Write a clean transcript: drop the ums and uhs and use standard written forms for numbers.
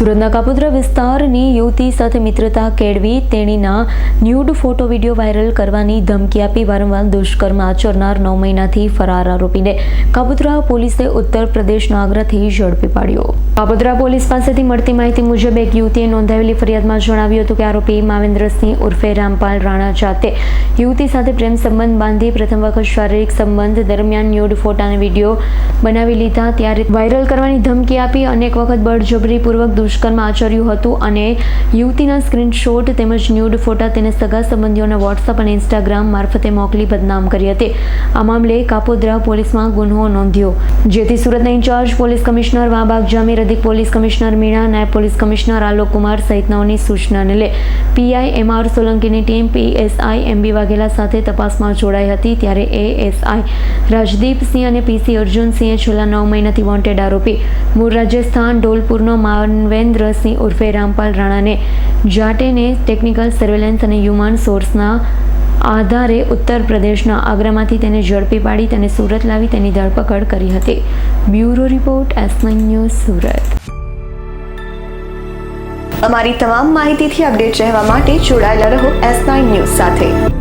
સુરતના કાપોદ્રા વિસ્તારની યુવતી સાથે મિત્રતા કેળવી તેણીના ન્યૂડ ફોટો વિડીયો વાયરલ કરવાની ધમકી આપી વારંવાર દુષ્કર્મ આચરનાર 9 મહિનાથી ફરાર આરોપીને કાપોદ્રા પોલીસે ઉત્તર પ્રદેશના આગ્રાથી ઝડપી પાડ્યો। કાપોદ્રા પોલીસ પાસેથી મળતી માહિતી મુજબ એક યુવતીએ નોંધાવેલી ફરિયાદમાં જણાવ્યું હતું કે આરોપી માવેન્દ્રસિંહ ઉર્ફે રામપાલ રાણા જાતે યુવતી સાથે પ્રેમ સંબંધ બાંધી પ્રથમ વખત શારીરિક સંબંધ દરમિયાન ન્યૂડ ફોટા અને વિડીયો બનાવી લીધા, ત્યારે વાયરલ કરવાની ધમકી આપી અનેક વખત બળજબરીપૂર્વક દુષ્કર્મ આચર્યું હતું અને યુવતીના સ્ક્રીનશોટ તેમજ ન્યૂડ ફોટા તેને સગા સંબંધીઓને વોટ્સઅપ અને ઇન્સ્ટાગ્રામ મારફતે મોકલી બદનામ કરી હતી। આ મામલે કાપોદ્રા પોલીસમાં ગુનો નોંધ્યો, જેથી સુરતના in charge police commissioner Wabang Jamir, અધિક પોલીસ કમિશનર મીણા, નાયબ પોલીસ કમિશનર આલોક કુમાર સહિતનાઓની સૂચનાને લઈ પીઆઈ એમઆર સોલંકીની ટીમ પીએસઆઈ એમબી વાઘેલા સાથે તપાસમાં જોડાઈ હતી। ત્યારે એએસઆઈ રાજદીપસિંહ અને પીસી અર્જુનસિંહે છેલ્લા 9 મહિનાથી વોન્ટેડ આરોપી મૂળ રાજસ્થાન ઢોલપુરનો માવેન્દ્રસિંહ ઉર્ફે રામપાલ રાણાને જાટેને ટેકનિકલ સર્વેલન્સ અને હ્યુમન સોર્સના આધારે ઉત્તર પ્રદેશના આગ્રામાંથી તેને ઝડપી પાડી તેને સુરત લાવી તેની ધરપકડ કરી હતી। Bureau report S9 news Surat. અમારી તમામ માહિતીથી અપડેટ રહેવા માટે જોડાયેલા રહો S9 ન્યૂઝ સાથે।